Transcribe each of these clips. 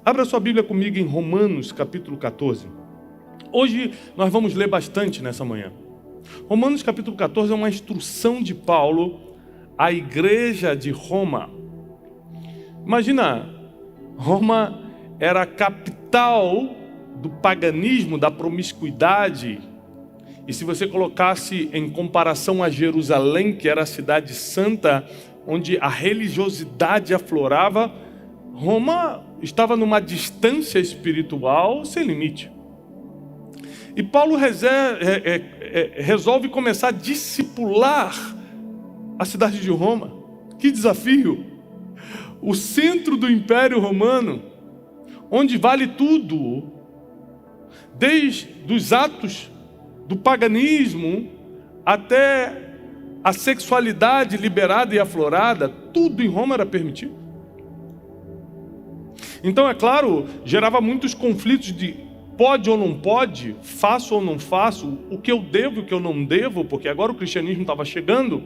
Abra sua Bíblia comigo em Romanos, capítulo 14. Hoje nós vamos ler bastante nessa manhã. Romanos, capítulo 14 é uma instrução de Paulo à igreja de Roma. Imagina, Roma era a capital do paganismo, da promiscuidade. E se você colocasse em comparação a Jerusalém, que era a cidade santa, onde a religiosidade aflorava, Roma estava numa distância espiritual sem limite. E Paulo resolve começar a discipular a cidade de Roma. Que desafio! O centro do Império Romano, onde vale tudo, desde os atos do paganismo até a sexualidade liberada e aflorada, tudo em Roma era permitido. Então, é claro, gerava muitos conflitos de pode ou não pode, faço ou não faço, o que eu devo e o que eu não devo, porque agora o cristianismo estava chegando,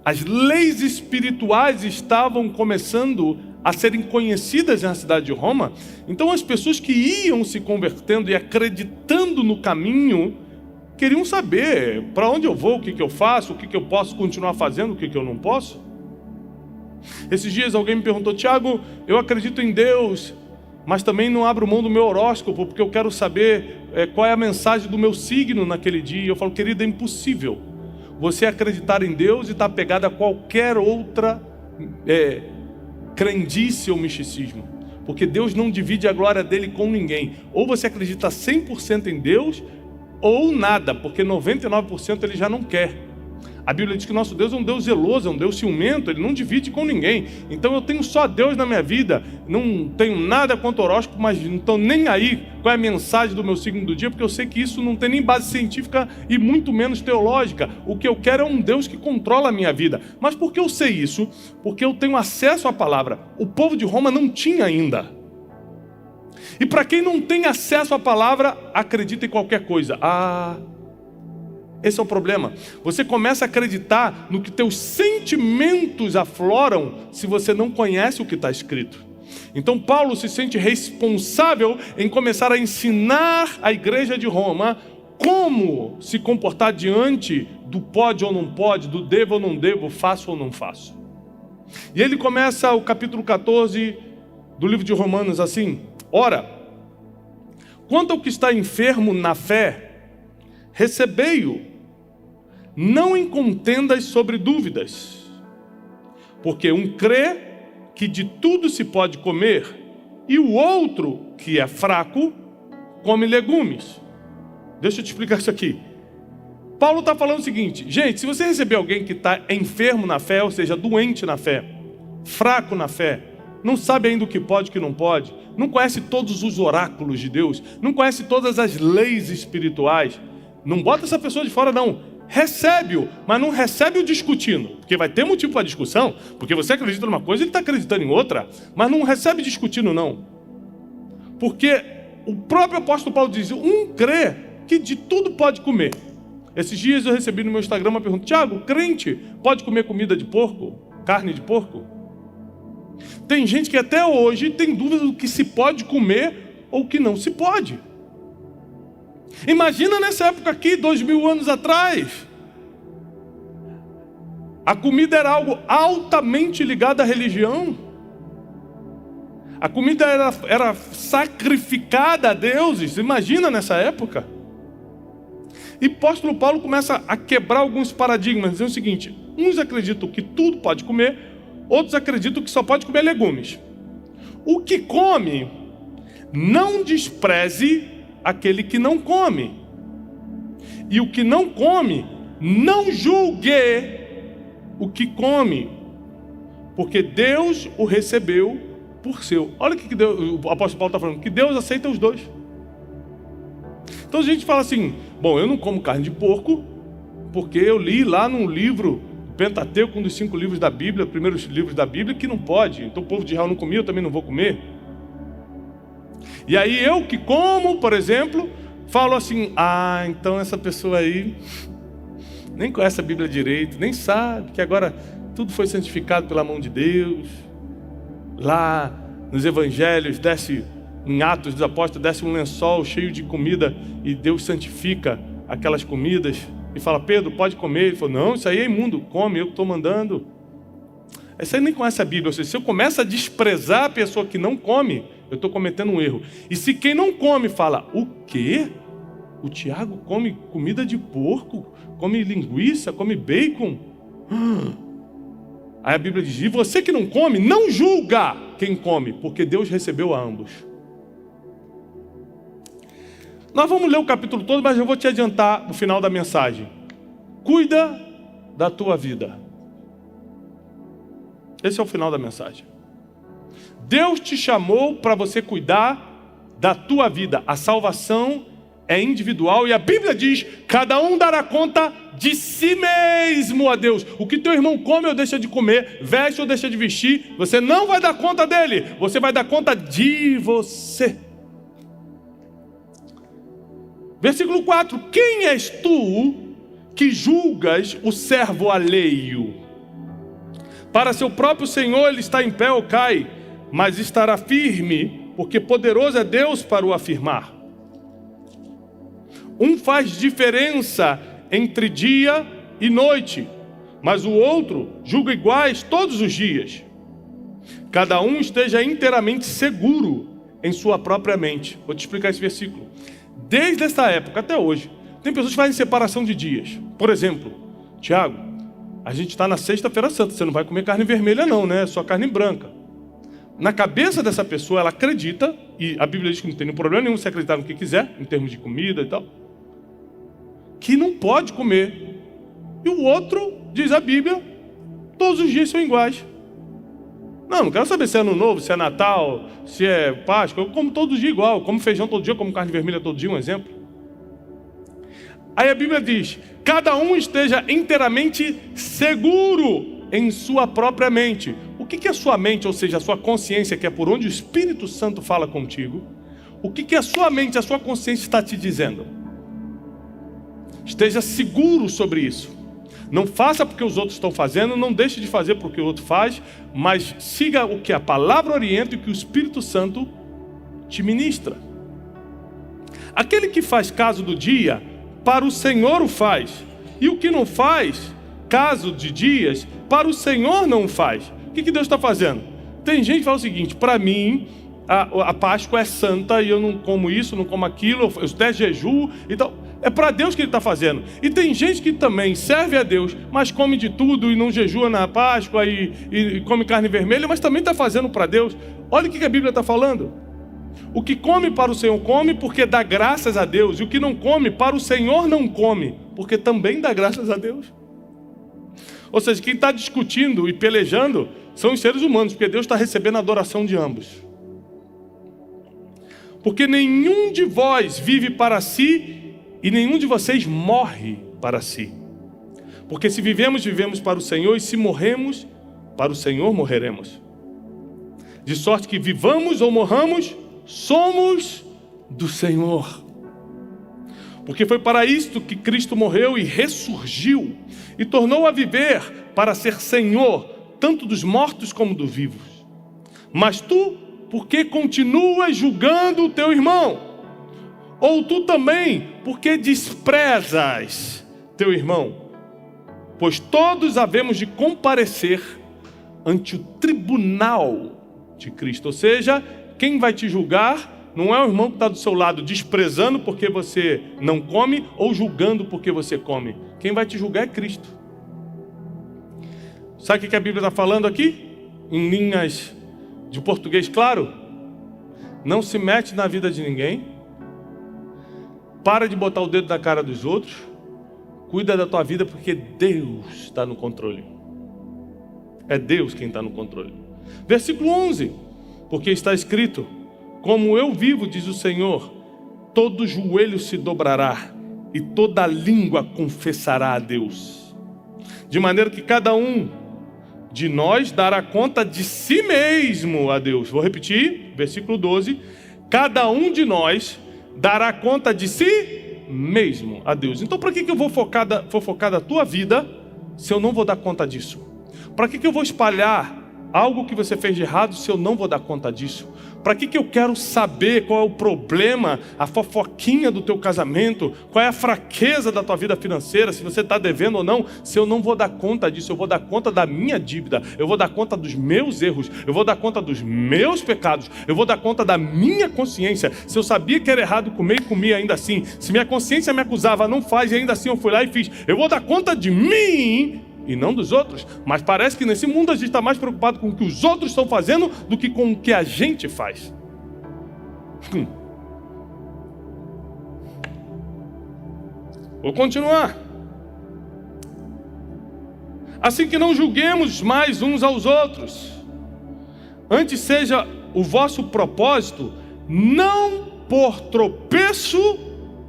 as leis espirituais estavam começando a serem conhecidas na cidade de Roma. Então as pessoas que iam se convertendo e acreditando no caminho, queriam saber para onde eu vou, o que eu faço, o que eu posso continuar fazendo, o que eu não posso. Esses dias alguém me perguntou: Tiago, eu acredito em Deus, mas também não abro mão do meu horóscopo, porque eu quero saber qual é a mensagem do meu signo naquele dia. E eu falo: querido, é impossível você acreditar em Deus e estar apegado a qualquer outra crendice ou misticismo, porque Deus não divide a glória dele com ninguém. Ou você acredita 100% em Deus, ou nada, porque 99% ele já não quer. A Bíblia diz que nosso Deus é um Deus zeloso, é um Deus ciumento, ele não divide com ninguém. Então eu tenho só Deus na minha vida, não tenho nada contra o horóscopo, mas não estou nem aí qual é a mensagem do meu signo do dia, porque eu sei que isso não tem nem base científica e muito menos teológica. O que eu quero é um Deus que controla a minha vida. Mas por que eu sei isso? Porque eu tenho acesso à palavra. O povo de Roma não tinha ainda. E para quem não tem acesso à palavra, acredita em qualquer coisa. Esse é o problema. Você começa a acreditar no que teus sentimentos afloram se você não conhece o que está escrito. Então Paulo se sente responsável em começar a ensinar a igreja de Roma como se comportar diante do pode ou não pode, do devo ou não devo, faço ou não faço. E ele começa o capítulo 14 do livro de Romanos assim: ora, quanto ao que está enfermo na fé, recebei-o, não em contendas sobre dúvidas, porque um crê que de tudo se pode comer, e o outro, que é fraco, come legumes. Deixa eu te explicar isso aqui. Paulo está falando o seguinte: gente, se você receber alguém que está enfermo na fé, ou seja, doente na fé, fraco na fé, não sabe ainda o que pode e o que não pode, não conhece todos os oráculos de Deus, não conhece todas as leis espirituais, não bota essa pessoa de fora não. Recebe-o, mas não recebe-o discutindo, porque vai ter motivo para discussão, porque você acredita numa coisa e ele está acreditando em outra, mas não recebe discutindo não, porque o próprio apóstolo Paulo diz: um crê que de tudo pode comer. Esses dias eu recebi no meu Instagram uma pergunta: Tiago, crente pode comer comida de porco, carne de porco? Tem gente que até hoje tem dúvida do que se pode comer ou que não se pode. Imagina nessa época aqui, 2000 anos atrás. A comida era algo altamente ligado à religião. A comida era sacrificada a deuses. Imagina nessa época. E o apóstolo Paulo começa a quebrar alguns paradigmas, dizendo o seguinte: uns acreditam que tudo pode comer, outros acreditam que só pode comer legumes. O que come, não despreze aquele que não come, e o que não come, não julgue o que come, porque Deus o recebeu por seu. Olha o que Deus, o apóstolo Paulo está falando, que Deus aceita os dois. Então a gente fala assim: bom, eu não como carne de porco, porque eu li lá num livro Pentateuco, um dos 5 livros da Bíblia, primeiros livros da Bíblia, que não pode, então o povo de Israel não comia, eu também não vou comer. E aí eu que como, por exemplo, falo assim: então essa pessoa aí nem conhece a Bíblia direito, nem sabe que agora tudo foi santificado pela mão de Deus. Lá nos evangelhos desce em Atos dos Apóstolos, desce um lençol cheio de comida e Deus santifica aquelas comidas e fala: Pedro, pode comer. Ele falou: não, isso aí é imundo, come, eu que estou mandando. Isso aí nem conhece a Bíblia. Ou seja, se eu começo a desprezar a pessoa que não come, eu estou cometendo um erro. E se quem não come fala: o quê? O Tiago come comida de porco? Come linguiça? Come bacon? Aí a Bíblia diz: e você que não come, não julga quem come, porque Deus recebeu a ambos. Nós vamos ler o capítulo todo, mas eu vou te adiantar no final da mensagem. Cuida da tua vida. Esse é o final da mensagem. Deus te chamou para você cuidar da tua vida. A salvação é individual e a Bíblia diz: cada um dará conta de si mesmo a Deus. O que teu irmão come ou deixa de comer, veste ou deixa de vestir, você não vai dar conta dele, você vai dar conta de você. Versículo 4: quem és tu que julgas o servo alheio? Para seu próprio Senhor ele está em pé ou cai, mas estará firme, porque poderoso é Deus para o afirmar. Um faz diferença entre dia e noite, mas o outro julga iguais todos os dias. Cada um esteja inteiramente seguro em sua própria mente. Vou te explicar esse versículo. Desde essa época até hoje, tem pessoas que fazem separação de dias. Por exemplo: Tiago, a gente está na sexta-feira santa, você não vai comer carne vermelha não, né? Só carne branca. Na cabeça dessa pessoa, ela acredita, e a Bíblia diz que não tem nenhum problema nenhum se acreditar no que quiser, em termos de comida e tal, que não pode comer. E o outro, diz a Bíblia, todos os dias são iguais. Não quero saber se é ano novo, se é Natal, se é Páscoa. Eu como todo dia igual, eu como feijão todo dia, eu como carne vermelha todo dia, um exemplo. Aí a Bíblia diz: cada um esteja inteiramente seguro em sua própria mente. O que é a sua mente, ou seja, a sua consciência, que é por onde o Espírito Santo fala contigo? O que a sua mente, a sua consciência está te dizendo? Esteja seguro sobre isso. Não faça porque os outros estão fazendo, não deixe de fazer porque o outro faz, mas siga o que a palavra orienta e o que o Espírito Santo te ministra. Aquele que faz caso do dia, para o Senhor o faz. E o que não faz caso de dias, para o Senhor não faz. O que Deus está fazendo? Tem gente que fala o seguinte: para mim, a Páscoa é santa e eu não como isso, não como aquilo, eu até jejuo e tal. É para Deus que ele está fazendo. E tem gente que também serve a Deus, mas come de tudo e não jejua na Páscoa e come carne vermelha, mas também está fazendo para Deus. Olha o que a Bíblia está falando. O que come para o Senhor come porque dá graças a Deus. E o que não come para o Senhor não come, porque também dá graças a Deus. Ou seja, quem está discutindo e pelejando são os seres humanos, porque Deus está recebendo a adoração de ambos. Porque nenhum de vós vive para si e nenhum de vocês morre para si. Porque se vivemos, vivemos para o Senhor, e se morremos, para o Senhor morreremos. De sorte que vivamos ou morramos, somos do Senhor. Porque foi para isto que Cristo morreu e ressurgiu, e tornou a viver para ser Senhor, tanto dos mortos como dos vivos. Mas tu, por que continuas julgando o teu irmão? Ou tu também, porque desprezas teu irmão? Pois todos havemos de comparecer ante o tribunal de Cristo. Ou seja, quem vai te julgar não é o irmão que está do seu lado desprezando porque você não come ou julgando porque você come. Quem vai te julgar é Cristo. Sabe o que a Bíblia está falando aqui? Em linhas de português claro? Não se mete na vida de ninguém. Para de botar o dedo na cara dos outros. Cuida da tua vida, porque Deus está no controle. É Deus quem está no controle. Versículo 11. Porque está escrito: como eu vivo, diz o Senhor, todo joelho se dobrará e toda língua confessará a Deus. De maneira que cada um de nós dará conta de si mesmo a Deus. Vou repetir, versículo 12. Cada um de nós dará conta de si mesmo a Deus. Então para que eu vou focar da tua vida se eu não vou dar conta disso? Para que eu vou espalhar algo que você fez de errado se eu não vou dar conta disso? Para que eu quero saber qual é o problema, a fofoquinha do teu casamento, qual é a fraqueza da tua vida financeira, se você está devendo ou não, se eu não vou dar conta disso, eu vou dar conta da minha dívida, eu vou dar conta dos meus erros, eu vou dar conta dos meus pecados, eu vou dar conta da minha consciência. Se eu sabia que era errado comer e comi ainda assim, se minha consciência me acusava, não faz, e ainda assim eu fui lá e fiz, eu vou dar conta de mim e não dos outros. Mas parece que nesse mundo a gente está mais preocupado com o que os outros estão fazendo do que com o que a gente faz. Vou continuar. Assim que não julguemos mais uns aos outros, antes seja o vosso propósito não por tropeço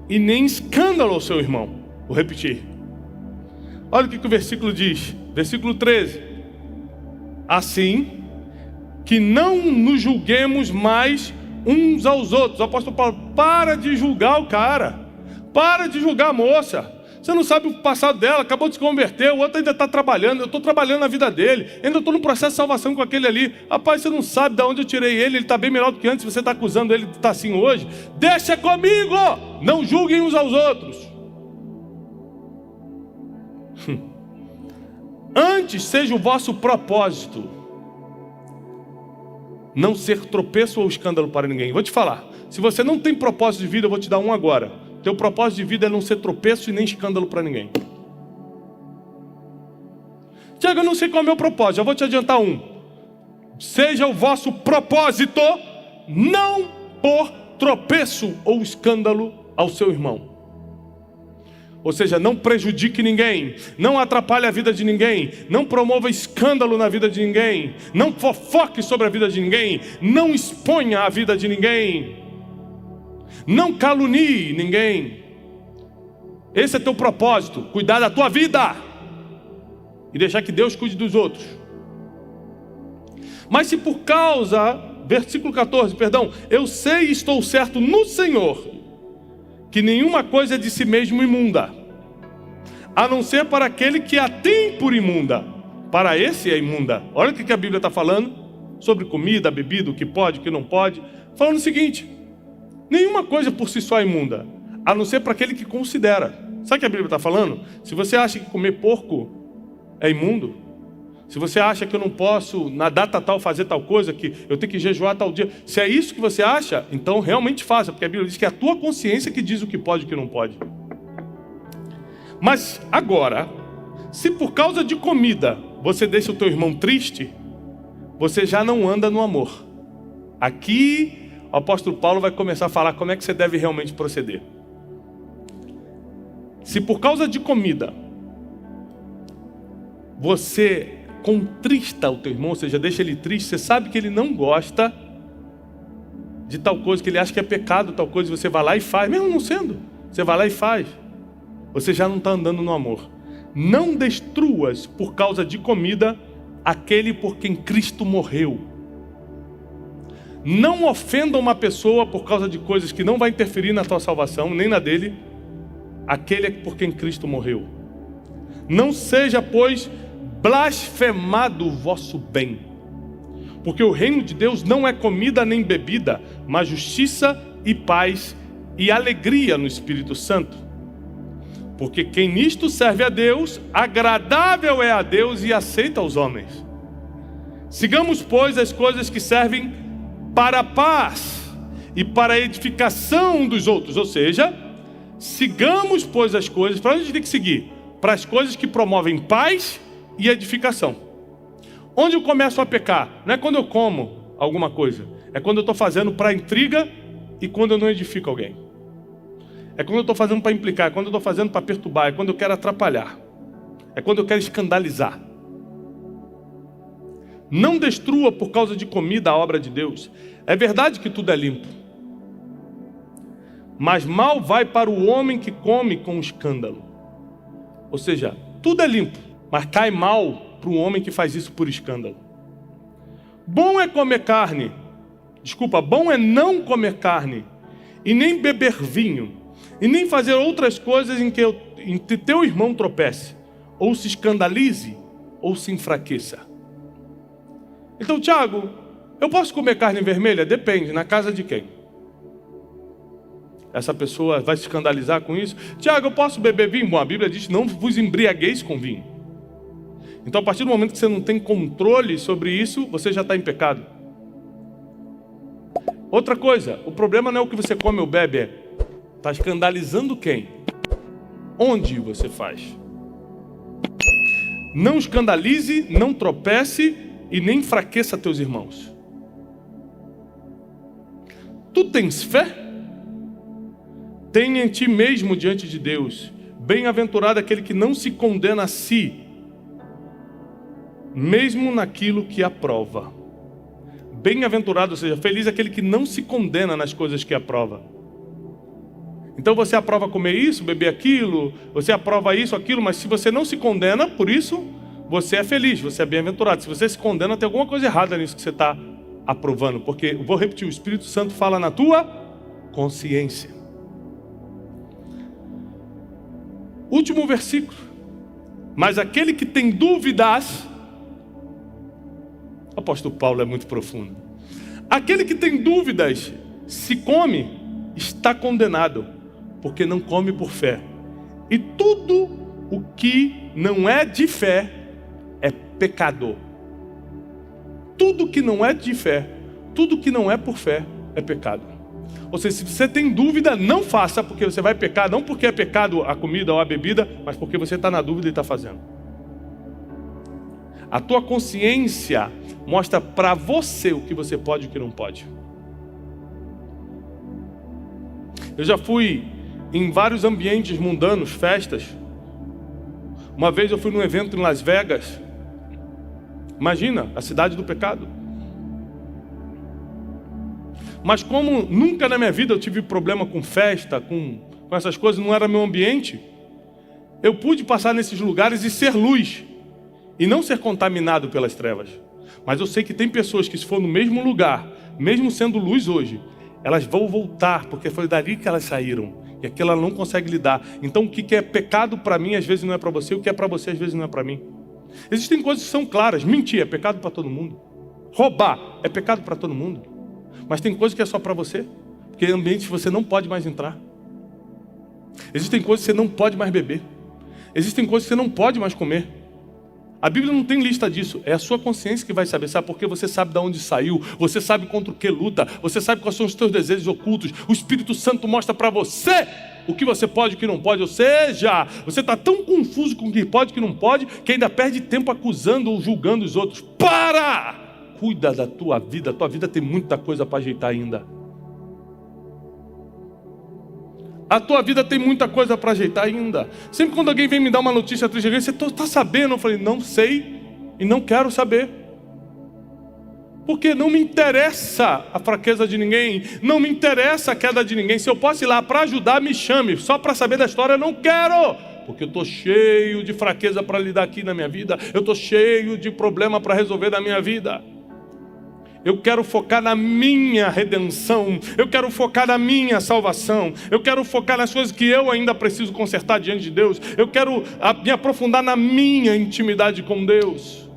e nem escândalo ao seu irmão. Vou repetir. Olha o que o versículo diz, versículo 13. Assim que não nos julguemos mais uns aos outros. O apóstolo Paulo, para de julgar o cara, para de julgar a moça. Você não sabe o passado dela, acabou de se converter, o outro ainda está trabalhando, eu estou trabalhando na vida dele, ainda estou no processo de salvação com aquele ali. Rapaz, você não sabe de onde eu tirei ele está bem melhor do que antes, você está acusando ele de estar assim hoje. Deixa comigo, não julguem uns aos outros. Antes seja o vosso propósito não ser tropeço ou escândalo para ninguém. Vou te falar, se você não tem propósito de vida, eu vou te dar um agora. Teu propósito de vida é não ser tropeço e nem escândalo para ninguém. Tiago, eu não sei qual é o meu propósito, já vou te adiantar um. Seja o vosso propósito não por tropeço ou escândalo ao seu irmão. Ou seja, não prejudique ninguém, não atrapalhe a vida de ninguém, não promova escândalo na vida de ninguém, não fofoque sobre a vida de ninguém, não exponha a vida de ninguém, não calunie ninguém. Esse é teu propósito, cuidar da tua vida e deixar que Deus cuide dos outros. Mas se por causa, versículo 14, perdão, eu sei e estou certo no Senhor, que nenhuma coisa é de si mesmo imunda, a não ser para aquele que a tem por imunda. Para esse é imunda. Olha o que a Bíblia está falando sobre comida, bebida, o que pode, o que não pode. Falando o seguinte: nenhuma coisa por si só é imunda, a não ser para aquele que considera. Sabe o que a Bíblia está falando? Se você acha que comer porco é imundo, se você acha que eu não posso na data tal fazer tal coisa, que eu tenho que jejuar tal dia, se é isso que você acha, então realmente faça, porque a Bíblia diz que é a tua consciência que diz o que pode e o que não pode. Mas agora, se por causa de comida você deixa o teu irmão triste, você já não anda no amor. Aqui o apóstolo Paulo vai começar a falar como é que você deve realmente proceder. Se por causa de comida você contrista o teu irmão, ou seja, deixa ele triste, você sabe que ele não gosta de tal coisa, que ele acha que é pecado tal coisa, você vai lá e faz, mesmo não sendo, você vai lá e faz, você já não está andando no amor. Não destruas por causa de comida aquele por quem Cristo morreu. Não ofenda uma pessoa por causa de coisas que não vai interferir na tua salvação, nem na dele, aquele por quem Cristo morreu. Não seja, pois, blasfemado o vosso bem, porque o reino de Deus não é comida nem bebida, mas justiça e paz e alegria no Espírito Santo. Porque quem nisto serve a Deus, agradável é a Deus e aceita aos homens. Sigamos, pois, as coisas que servem para a paz e para a edificação dos outros. Ou seja, sigamos, pois, as coisas, para onde a gente tem que seguir? Para as coisas que promovem paz e edificação. Onde eu começo a pecar? Não é quando eu como alguma coisa, é quando eu estou fazendo para intriga e quando eu não edifico alguém. É quando eu estou fazendo para implicar, é quando eu estou fazendo para perturbar, é quando eu quero atrapalhar, é quando eu quero escandalizar. Não destrua por causa de comida a obra de Deus. É verdade que tudo é limpo, mas mal vai para o homem que come com escândalo. Ou seja, tudo é limpo, mas cai mal para o homem que faz isso por escândalo. Bom é comer carne, bom é não comer carne, e nem beber vinho, e nem fazer outras coisas em que teu irmão tropece, ou se escandalize, ou se enfraqueça. Então, Tiago, Eu posso comer carne vermelha? Depende, na casa de quem? Essa pessoa vai se escandalizar com isso? Tiago, eu posso beber vinho? Bom, a Bíblia diz, não vos embriagueis com vinho. Então, a partir do momento que você não tem controle sobre isso, você já está em pecado. Outra coisa, o problema não é o que você come ou bebe, está escandalizando quem? Onde você faz? Não escandalize, não tropece e nem enfraqueça teus irmãos. Tu tens fé? Tenha em ti mesmo diante de Deus. Bem-aventurado aquele que não se condena a si, mesmo naquilo que aprova. Bem-aventurado, ou seja, feliz aquele que não se condena nas coisas que aprova. Então você aprova comer isso, beber aquilo, você aprova isso, aquilo, mas se você não se condena por isso, você é feliz, você é bem-aventurado. Se você se condena, tem alguma coisa errada nisso que você está aprovando, porque, vou repetir, o Espírito Santo fala na tua consciência. Último versículo. Mas aquele que tem dúvidas, o apóstolo Paulo é muito profundo. Aquele que tem dúvidas, se come, está condenado, porque não come por fé. E tudo o que não é de fé é pecador. Tudo que não é de fé, tudo que não é por fé é pecado. Ou seja, se você tem dúvida, não faça, porque você vai pecar, não porque é pecado a comida ou a bebida, mas porque você está na dúvida e está fazendo. A tua consciência mostra para você o que você pode e o que não pode. Eu já fui em vários ambientes mundanos, festas. Uma vez eu fui num evento em Las Vegas. Imagina, a cidade do pecado. Mas como nunca na minha vida eu tive problema com festa, com essas coisas, não era meu ambiente, eu pude passar nesses lugares e ser luz, e não ser contaminado pelas trevas. Mas eu sei que tem pessoas que, se for no mesmo lugar, mesmo sendo luz hoje, elas vão voltar, porque foi dali que elas saíram, e aquilo ela não consegue lidar. Então o que é pecado para mim, às vezes não é para você, o que é para você, às vezes não é para mim. Existem coisas que são claras. Mentir é pecado para todo mundo. Roubar é pecado para todo mundo. Mas tem coisa que é só para você, porque em ambientes você não pode mais entrar. Existem coisas que você não pode mais beber. Existem coisas que você não pode mais comer. A Bíblia não tem lista disso. É a sua consciência que vai saber. Sabe por quê? Você sabe de onde saiu. Você sabe contra o que luta. Você sabe quais são os teus desejos ocultos. O Espírito Santo mostra para você o que você pode e o que não pode. Ou seja, você está tão confuso com o que pode e o que não pode, que ainda perde tempo acusando ou julgando os outros. Para! Cuida da tua vida. A tua vida tem muita coisa para ajeitar ainda. A tua vida tem muita coisa para ajeitar ainda. Sempre quando alguém vem me dar uma notícia triste, você está sabendo? Eu falei, não sei e não quero saber. Porque não me interessa a fraqueza de ninguém, não me interessa a queda de ninguém. Se eu posso ir lá para ajudar, me chame. Só para saber da história, eu não quero. Porque eu estou cheio de fraqueza para lidar aqui na minha vida. Eu estou cheio de problema para resolver na minha vida. Eu quero focar na minha redenção. Eu quero focar na minha salvação. Eu quero focar nas coisas que eu ainda preciso consertar diante de Deus. Eu quero me aprofundar na minha intimidade com Deus.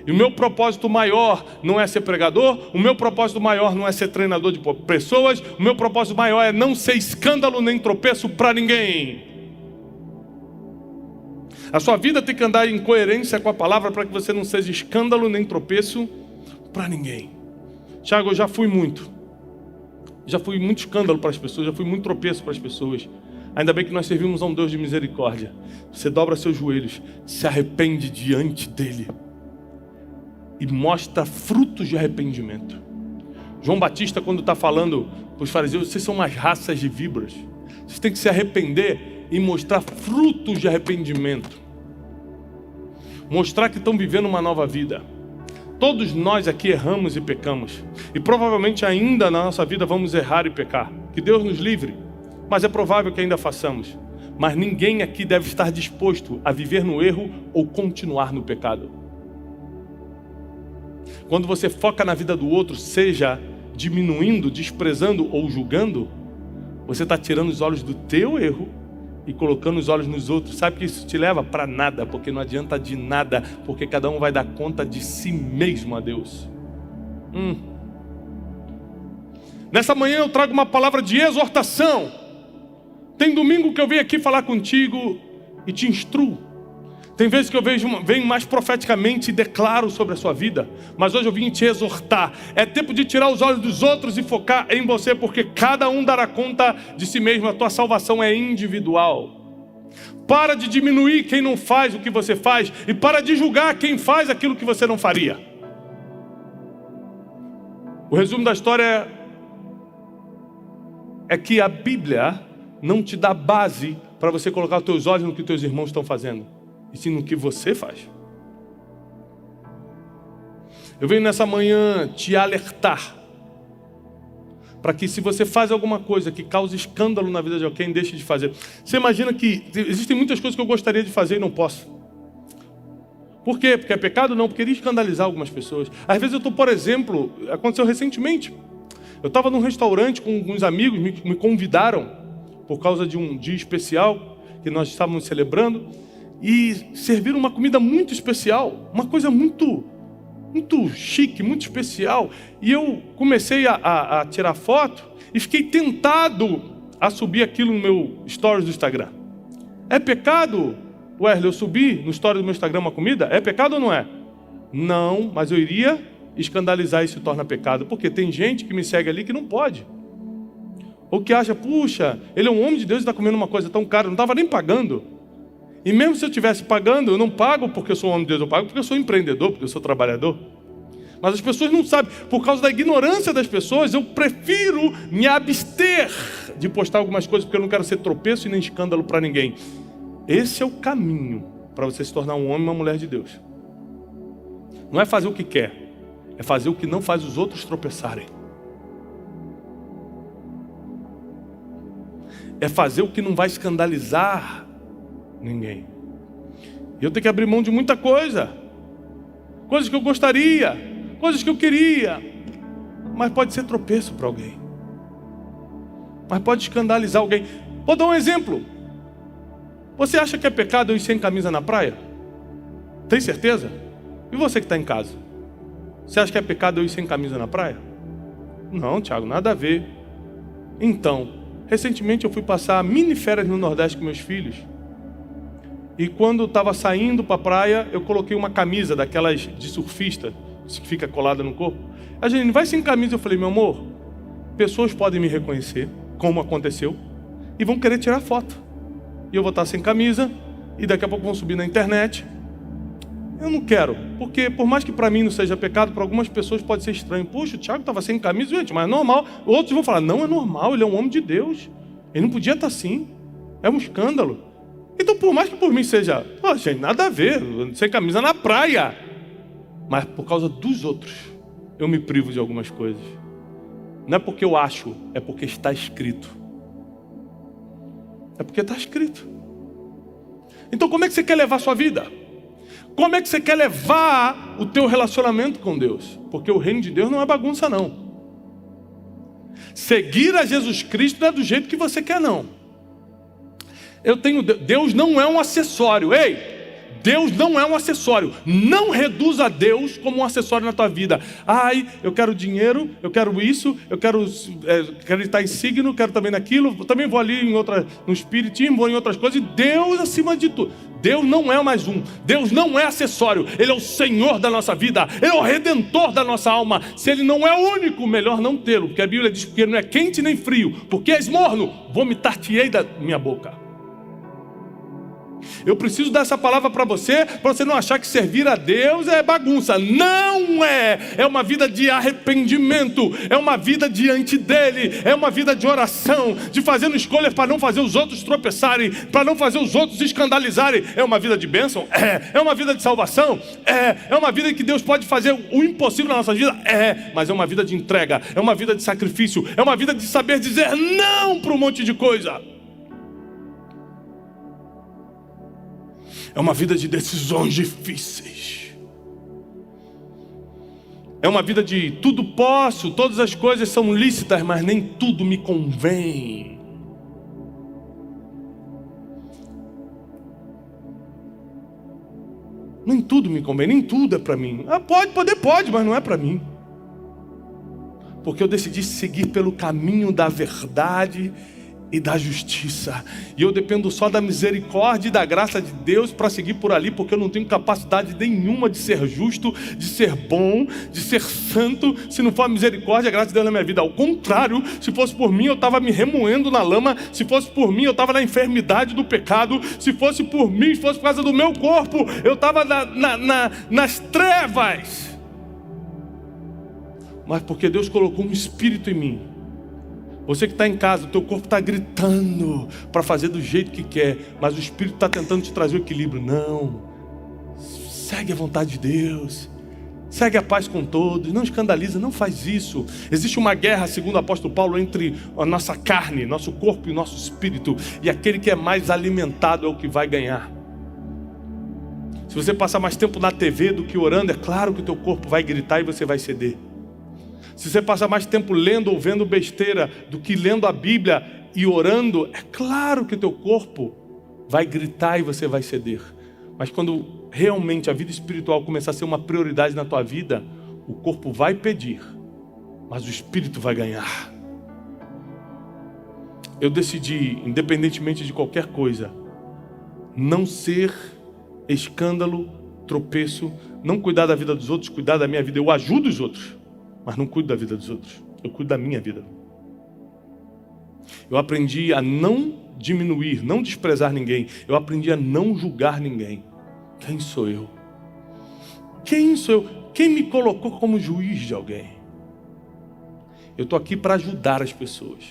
E o meu propósito maior não é ser pregador. O meu propósito maior não é ser treinador de pessoas. O meu propósito maior é não ser escândalo nem tropeço para ninguém. A sua vida tem que andar em coerência com a palavra para que você não seja escândalo nem tropeço para ninguém. Tiago, eu já fui muito escândalo para as pessoas, já fui muito tropeço para as pessoas. Ainda bem que nós servimos a um Deus de misericórdia. Você dobra seus joelhos, se arrepende diante dele e mostra frutos de arrependimento. João Batista, quando está falando para os fariseus, vocês são umas raças de víboras. Vocês têm que se arrepender e mostrar frutos de arrependimento. Mostrar que estão vivendo uma nova vida. Todos nós aqui erramos e pecamos. E provavelmente ainda na nossa vida vamos errar e pecar. Que Deus nos livre. Mas é provável que ainda façamos. Mas ninguém aqui deve estar disposto a viver no erro ou continuar no pecado. Quando você foca na vida do outro, seja diminuindo, desprezando ou julgando, você está tirando os olhos do teu erro e colocando os olhos nos outros. Sabe que isso te leva para nada, porque não adianta de nada, porque cada um vai dar conta de si mesmo a Deus. Nessa manhã eu trago uma palavra de exortação. Tem domingo que eu venho aqui falar contigo e te instruo. Tem vezes que eu venho mais profeticamente e declaro sobre a sua vida. Mas hoje eu vim te exortar. É tempo de tirar os olhos dos outros e focar em você, porque cada um dará conta de si mesmo. A tua salvação é individual. Para de diminuir quem não faz o que você faz e para de julgar quem faz aquilo que você não faria. O resumo da história é que a Bíblia não te dá base para você colocar os teus olhos no que os teus irmãos estão fazendo, e sim no que você faz. Eu venho nessa manhã te alertar para que, se você faz alguma coisa que cause escândalo na vida de alguém, deixe de fazer. Você imagina que existem muitas coisas que eu gostaria de fazer e não posso. Por quê? Porque é pecado? Não, porque iria escandalizar algumas pessoas. Às vezes eu estou, por exemplo, aconteceu recentemente, eu estava num restaurante com alguns amigos, me convidaram por causa de um dia especial que nós estávamos celebrando, e serviram uma comida muito especial, uma coisa muito chique, muito especial. E eu comecei a tirar foto e fiquei tentado a subir aquilo no meu stories do Instagram. É pecado, Wesley, eu subir no stories do meu Instagram uma comida? É pecado ou não é? Não, mas eu iria escandalizar e se torna pecado, porque tem gente que me segue ali que não pode. Ou que acha, puxa, ele é um homem de Deus e está comendo uma coisa tão cara, não estava nem pagando. E mesmo se eu estivesse pagando, eu não pago porque eu sou um homem de Deus, eu pago porque eu sou empreendedor, porque eu sou trabalhador. Mas as pessoas não sabem, por causa da ignorância das pessoas, eu prefiro me abster de postar algumas coisas, porque eu não quero ser tropeço e nem escândalo para ninguém. Esse é o caminho para você se tornar um homem e uma mulher de Deus. Não é fazer o que quer, é fazer o que não faz os outros tropeçarem. É fazer o que não vai escandalizar ninguém. E eu tenho que abrir mão de muita coisa. Coisas que eu gostaria, coisas que eu queria. Mas pode ser tropeço para alguém. Mas pode escandalizar alguém. Vou dar um exemplo. Você acha que é pecado eu ir sem camisa na praia? Tem certeza? E você que está em casa? Você acha que é pecado eu ir sem camisa na praia? Não, Thiago, nada a ver. Então, recentemente eu fui passar mini férias no Nordeste com meus filhos. E quando eu estava saindo para a praia, eu coloquei uma camisa daquelas de surfista, que fica colada no corpo. A gente vai sem camisa. Eu falei, meu amor, pessoas podem me reconhecer, como aconteceu, e vão querer tirar foto. E eu vou estar sem camisa, e daqui a pouco vão subir na internet. Eu não quero, porque por mais que para mim não seja pecado, para algumas pessoas pode ser estranho. Poxa, o Thiago estava sem camisa, gente, mas é normal. Outros vão falar, não é normal, ele é um homem de Deus. Ele não podia estar assim, é um escândalo. Então, por mais que por mim seja, gente, nada a ver, sem camisa na praia. Mas por causa dos outros, eu me privo de algumas coisas. Não é porque eu acho, é porque está escrito. É porque está escrito. Então, como é que você quer levar a sua vida? Como é que você quer levar o teu relacionamento com Deus? Porque o reino de Deus não é bagunça, não. Seguir a Jesus Cristo não é do jeito que você quer, não. Deus não é um acessório. Ei, Deus não é um acessório. Não reduza Deus como um acessório na tua vida. Ai, eu quero dinheiro, eu quero isso, eu quero estar em signo, quero também naquilo, eu também vou ali no espiritismo, vou em outras coisas. E Deus acima de tudo. Deus não é mais um. Deus não é acessório. Ele é o Senhor da nossa vida. Ele é o Redentor da nossa alma. Se Ele não é o único, melhor não tê-lo. Porque a Bíblia diz que Ele não é quente nem frio. Porque és morno, vomitar-te-ei da minha boca. Eu preciso dar essa palavra para você não achar que servir a Deus é bagunça. Não é! É uma vida de arrependimento, é uma vida diante dEle, é uma vida de oração, de fazendo escolhas para não fazer os outros tropeçarem, para não fazer os outros escandalizarem. É uma vida de bênção? É uma vida de salvação? É uma vida em que Deus pode fazer o impossível na nossa vida? Mas é uma vida de entrega, é uma vida de sacrifício, é uma vida de saber dizer não para um monte de coisa. É uma vida de decisões difíceis. É uma vida de tudo posso, todas as coisas são lícitas, mas nem tudo me convém. Nem tudo me convém, nem tudo é para mim. Pode, mas não é para mim. porque eu decidi seguir pelo caminho da verdade e da justiça. E eu dependo só da misericórdia e da graça de Deus para seguir por ali, porque eu não tenho capacidade nenhuma de ser justo, de ser bom, de ser santo, se não for a misericórdia e a graça de Deus na minha vida. Ao contrário, se fosse por mim, eu estava me remoendo na lama. Se fosse por mim, eu estava na enfermidade do pecado. Se fosse por mim, se fosse por causa do meu corpo, eu estava nas trevas. Mas porque Deus colocou um espírito em mim. Você que está em casa, o teu corpo está gritando para fazer do jeito que quer, mas o Espírito está tentando te trazer o equilíbrio. Não, segue a vontade de Deus, segue a paz com todos, não escandaliza, não faz isso. Existe uma guerra, segundo o apóstolo Paulo, entre a nossa carne, nosso corpo e nosso espírito, e aquele que é mais alimentado é o que vai ganhar. Se você passar mais tempo na TV do que orando, é claro que o teu corpo vai gritar e você vai ceder. Se você passar mais tempo lendo ou vendo besteira do que lendo a Bíblia e orando, é claro que o teu corpo vai gritar e você vai ceder. Mas quando realmente a vida espiritual começar a ser uma prioridade na tua vida, o corpo vai pedir, mas o espírito vai ganhar. Eu decidi, independentemente de qualquer coisa, não ser escândalo, tropeço, não cuidar da vida dos outros, cuidar da minha vida. Eu ajudo os outros, mas não cuido da vida dos outros. Eu cuido da minha vida. Eu aprendi a não diminuir, não desprezar ninguém. Eu aprendi a não julgar ninguém. Quem sou eu? Quem sou eu? Quem me colocou como juiz de alguém? Eu estou aqui para ajudar as pessoas.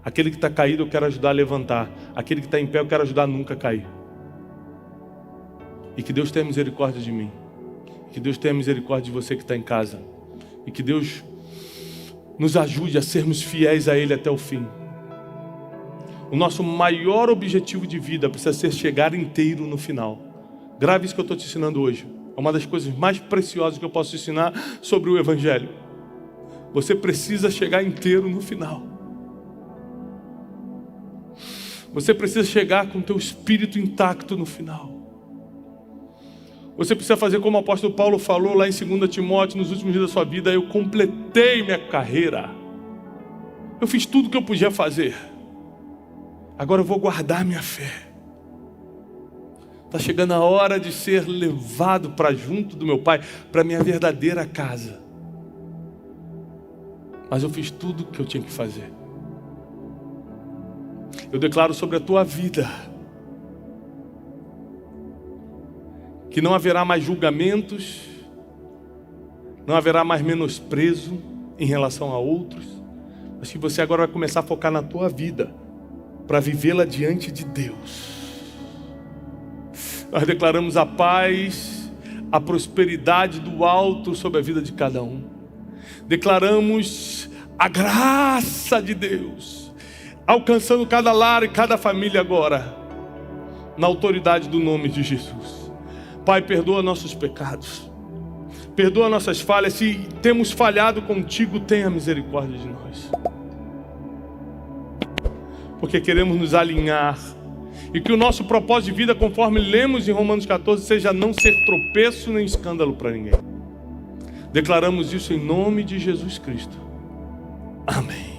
Aquele que está caído eu quero ajudar a levantar. Aquele que está em pé eu quero ajudar a nunca cair. E que Deus tenha misericórdia de mim. Que Deus tenha misericórdia de você que está em casa. E que Deus nos ajude a sermos fiéis a Ele até o fim. O nosso maior objetivo de vida precisa ser chegar inteiro no final. Grave isso que eu estou te ensinando hoje. É uma das coisas mais preciosas que eu posso te ensinar sobre o Evangelho. Você precisa chegar inteiro no final. Você precisa chegar com o teu espírito intacto no final. Você precisa fazer como o apóstolo Paulo falou lá em 2 Timóteo, nos últimos dias da sua vida: eu completei minha carreira. Eu fiz tudo o que eu podia fazer. Agora eu vou guardar minha fé. Está chegando a hora de ser levado para junto do meu Pai, para a minha verdadeira casa. Mas eu fiz tudo o que eu tinha que fazer. Eu declaro sobre a tua vida que não haverá mais julgamentos, não haverá mais menosprezo em relação a outros, mas que você agora vai começar a focar na tua vida, para vivê-la diante de Deus. Nós declaramos a paz, a prosperidade do alto sobre a vida de cada um. Declaramos a graça de Deus, alcançando cada lar e cada família agora, na autoridade do nome de Jesus. Pai, perdoa nossos pecados, perdoa nossas falhas. Se temos falhado contigo, tenha misericórdia de nós, porque queremos nos alinhar, e que o nosso propósito de vida, conforme lemos em Romanos 14, seja não ser tropeço nem escândalo para ninguém. Declaramos isso em nome de Jesus Cristo. Amém.